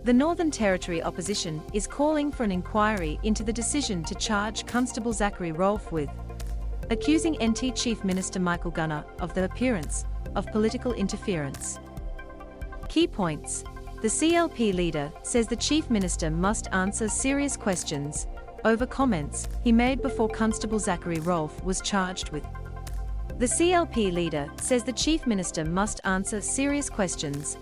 The Northern Territory opposition is calling for an inquiry into the decision to charge Constable Zachary Rolfe with accusing NT Chief Minister Michael Gunner of the appearance of political interference. Key points. The CLP leader says the Chief Minister must answer serious questions over comments he made before Constable Zachary Rolfe was charged with. The CLP leader says the Chief Minister must answer serious questions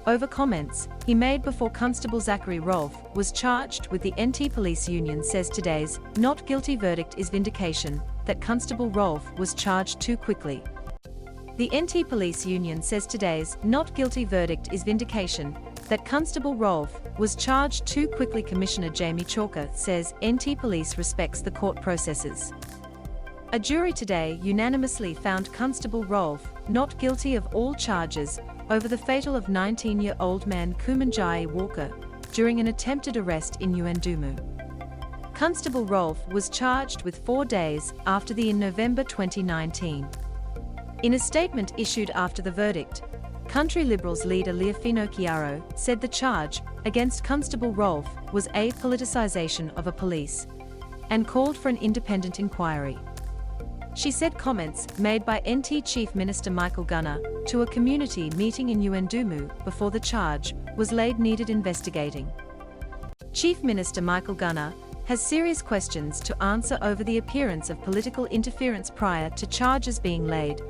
over comments he made before Constable Zachary Rolfe was charged with. The NT Police Union says today's not guilty verdict is vindication that Constable Rolfe was charged too quickly. The NT Police Union says today's not guilty verdict is vindication that Constable Rolfe was charged too quickly. Commissioner Jamie Chalker says NT Police respects the court processes. A jury today unanimously found Constable Rolfe not guilty of all charges over the fatal of 19-year-old man Kumanjayi Walker during an attempted arrest in Yuendumu. Constable Rolfe was charged with 4 days after in November 2019. In a statement issued after the verdict, Country Liberals leader Leofino Chiaro said the charge against Constable Rolfe was a politicisation of a police and called for an independent inquiry. She said comments made by NT Chief Minister Michael Gunner to a community meeting in Yuendumu before the charge was laid needed investigating. Chief Minister Michael Gunner has serious questions to answer over the appearance of political interference prior to charges being laid,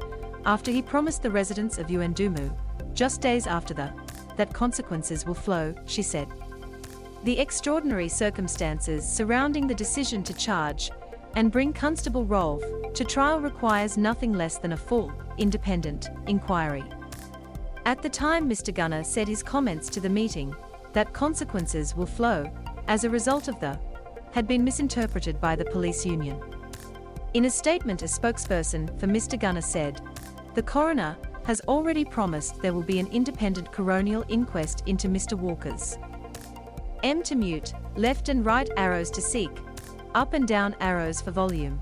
after he promised the residents of Yuendumu, just days after that consequences will flow, she said. The extraordinary circumstances surrounding the decision to charge and bring Constable Rolfe to trial requires nothing less than a full, independent inquiry. At the time, Mr. Gunner said his comments to the meeting, that consequences will flow as a result of had been misinterpreted by the police union. In a statement, a spokesperson for Mr. Gunner said, "The coroner has already promised there will be an independent coronial inquest into Mr. Walker's M to mute, left and right arrows to seek, up and down arrows for volume.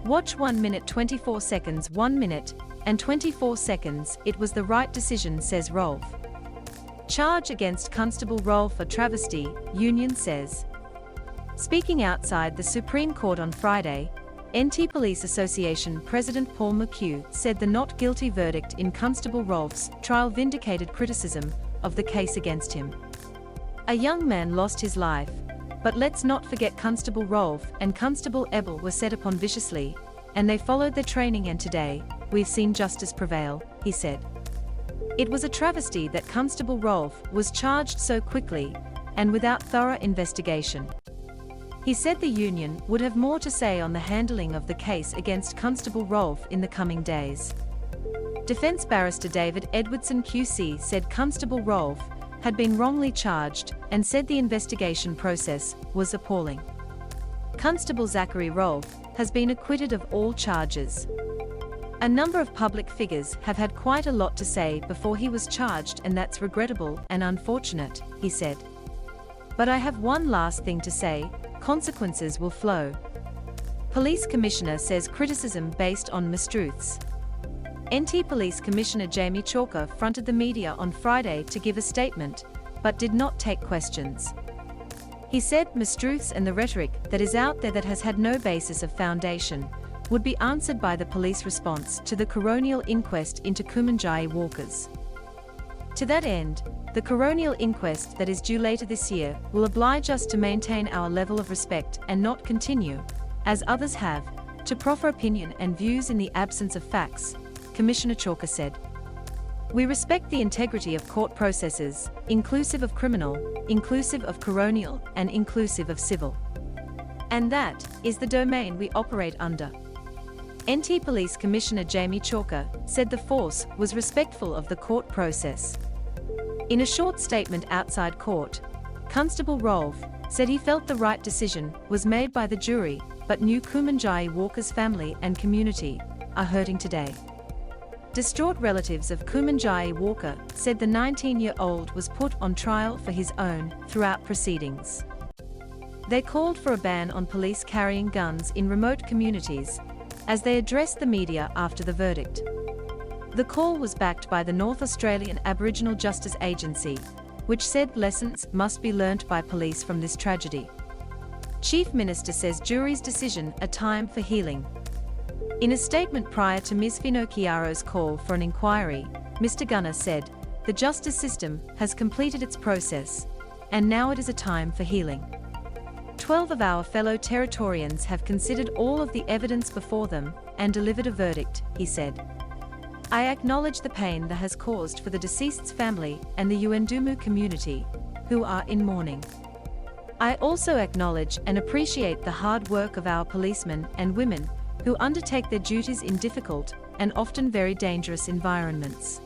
Watch 1 minute 24 seconds 1 minute and 24 seconds, it was the right decision," says Rolfe. Charge against Constable Rolfe a travesty, union says. Speaking outside the Supreme Court on Friday, NT Police Association President Paul McHugh said the not guilty verdict in Constable Rolfe's trial vindicated criticism of the case against him. A young man lost his life, but let's not forget Constable Rolfe and Constable Ebel were set upon viciously, and they followed their training, and today, we've seen justice prevail, he said. It was a travesty that Constable Rolfe was charged so quickly and without thorough investigation. He said the union would have more to say on the handling of the case against Constable Rolfe in the coming days. Defence barrister David Edwardson QC said Constable Rolfe had been wrongly charged and said the investigation process was appalling. Constable Zachary Rolfe has been acquitted of all charges. A number of public figures have had quite a lot to say before he was charged, and that's regrettable and unfortunate, he said. But I have one last thing to say, consequences will flow. Police Commissioner says criticism based on mistruths. NT Police Commissioner Jamie Chalker fronted the media on Friday to give a statement, but did not take questions. He said mistruths and the rhetoric that is out there that has had no basis of foundation would be answered by the police response to the coronial inquest into Kumanjayi Walker's. To that end, the coronial inquest that is due later this year will oblige us to maintain our level of respect and not continue, as others have, to proffer opinion and views in the absence of facts, Commissioner Chalker said. We respect the integrity of court processes, inclusive of criminal, inclusive of coronial, and inclusive of civil. And that is the domain we operate under. NT Police Commissioner Jamie Chalker said the force was respectful of the court process. In a short statement outside court, Constable Rolfe said he felt the right decision was made by the jury, but knew Kumanjayi Walker's family and community are hurting today. Distraught relatives of Kumanjayi Walker said the 19-year-old was put on trial for his own throughout proceedings. They called for a ban on police carrying guns in remote communities as they addressed the media after the verdict. The call was backed by the North Australian Aboriginal Justice Agency, which said lessons must be learnt by police from this tragedy. Chief Minister says jury's decision a time for healing. In a statement prior to Ms. Finocchiaro's call for an inquiry, Mr. Gunner said, "The justice system has completed its process, and now it is a time for healing. 12 of our fellow Territorians have considered all of the evidence before them and delivered a verdict," he said. "I acknowledge the pain that has caused for the deceased's family and the Yuendumu community, who are in mourning. I also acknowledge and appreciate the hard work of our policemen and women who undertake their duties in difficult and often very dangerous environments.